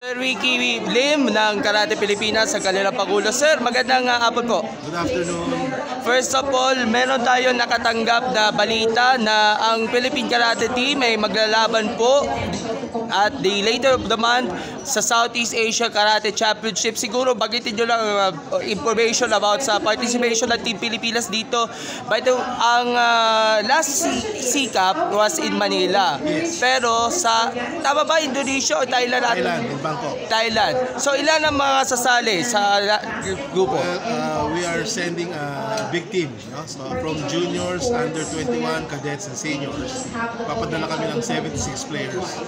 Sir Ricky Lim ng Karate Pilipinas sa kanilang Pangulo. Sir, magandang hapon po. Good afternoon. First of all, meron tayo nakatanggap na balita na ang Philippine Karate Team ay maglalaban po at the later of the month sa Southeast Asia Karate Championship. Siguro bagitin nyo lang information about sa participation ng Team Pilipinas dito. By the ang last SEACUP was in Manila. Yes. Pero sa, tama ba, Indonesia o Thailand? Thailand, in Bangkok. Thailand. So ilan ang mga sasali sa grupo? Well, we are sending a big team. No? So from juniors, under 21, cadets, and seniors, papadala kami ng 76 players.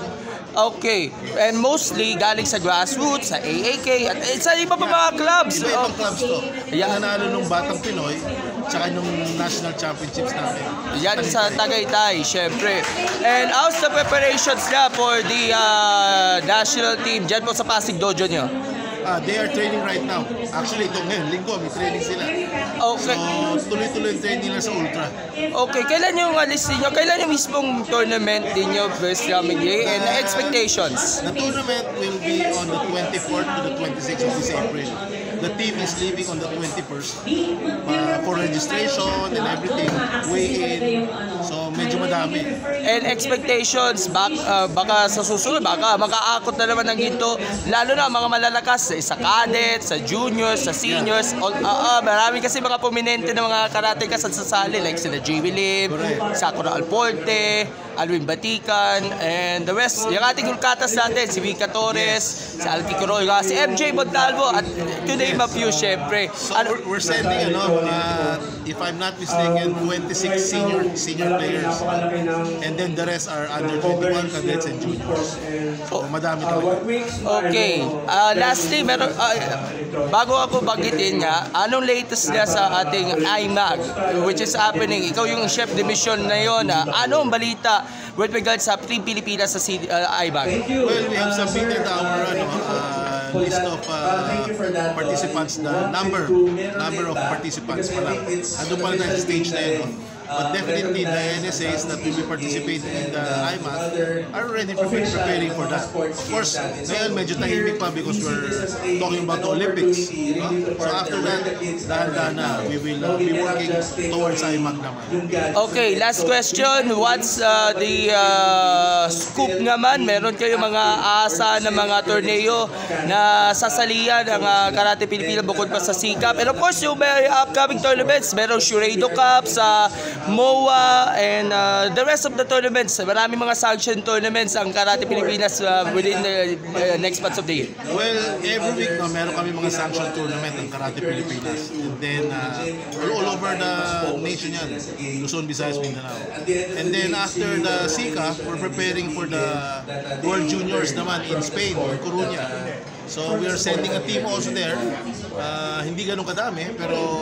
Okay. And mostly galing sa grassroots, sa AAK, at sa iba pa mga clubs. Iba-ibang clubs to. Yeah. Nanalo nung Batang Pinoy, tsaka nung national championships namin. Yan sa Tagaytay, syempre. And how's the preparations na for the national team dyan po sa Pasig Dojo nyo? They are training right now. Actually, ito ngayon, linggo, may training sila. Okay. So, tuloy-tuloy yung training nila sa Ultra. Okay, kailan yung alis niyo? Kailan yung mismong tournament din nyo first coming year? And expectations? The tournament will be on the 24th to the 26th of this April. The team is leaving on the 21st for registration and everything, weigh-in. So, medyo madami. And expectations, baka sa susunod, baka makaakot na naman ng ginto, lalo na mga malalakas sa cadets, sa juniors, sa seniors. Marami kasi mga prominente na mga karatekas at sasali, like sila J.W. Lim, Sakura Alporte, Alwin Batikan, and the rest. Yung ating kulkatas natin, si Vika Torres, si Alki Corolla, si MJ Montalvo, at to name a few, syempre. So we're sending, if I'm not mistaken, 26 senior players. And then the rest are under 21 cadets and juniors. So madami talaga. Okay. Lastly, bago ako bagitin nga, anong latest na sa ating IMAG, which is happening? Ikaw yung chef de mission na yun. Anong balita with regards sa Team Pilipinas sa IMAG? Well, we have submitted our list of participants, the number of participants pa lang. Andun pa lang sa stage na yun. But definitely the NSAs that will be participating in the IMAG are already preparing for that. Of course, ngayon medyo tahimik pa because we're talking about the Olympics. No? So after that, dahan-dahan na, we will be working towards IMAG naman. Okay, last question. What's the scoop naman? Meron kayo mga asa na mga torneo na sasalihan ng Karate Pilipinas bukod pa sa SEACUP? And of course, yung may upcoming tournaments, meron Shurado Cup sa MOA and the rest of the tournaments. Marami mga sanction tournaments ang Karate Pilipinas within the next months of the year. Well, every week meron kami mga sanction tournament ng Karate Pilipinas. And then all over the nation yan. Luzon, Visayas, Mindanao. And then after the SEACUP, we're preparing for the World Juniors naman in Spain, in Coruña. So we are sending a team also there. Hindi ganun kadami, pero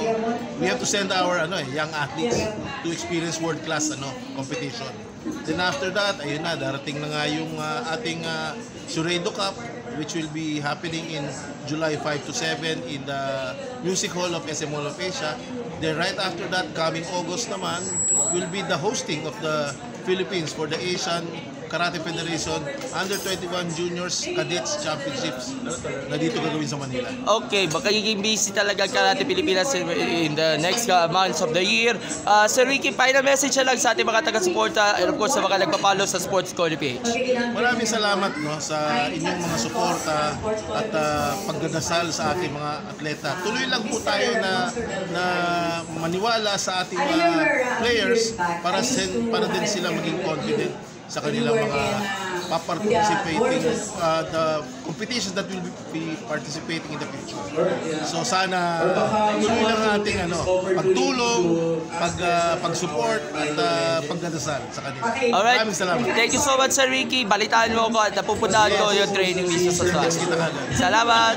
we have to send our young athletes to experience world-class competition. Then after that, ayun na, darating na nga yung ating Shurado Cup, which will be happening in July 5 to 7 in the Music Hall of SM Mall of Asia. Then right after that, coming August naman, will be the hosting of the Philippines for the Asian Karate Federation Under 21 Juniors Cadets Championships na dito gagawin sa Manila. Okay, magiging busy talaga Karate Pilipinas in the next months of the year. Sir Ricky, final message lang sa ating mga taga-suporta and of course sa mga nagpapalo sa Sports Corner PH. Maraming salamat sa inyong mga suporta at pagdadasal sa ating mga atleta. Tuloy lang po tayo na maniwala sa ating mga players para din sila maging confident sa kanilang mga participating the competitions that will be participating in the future. So sana tuloy lang ating pagtulong, pag-support at pagdadasal sa kanila. Alright. Maraming salamat. Thank you so much, Sir Ricky. Balitaan mo ako at napupuntahan ko yung training mismo sa class. Salamat.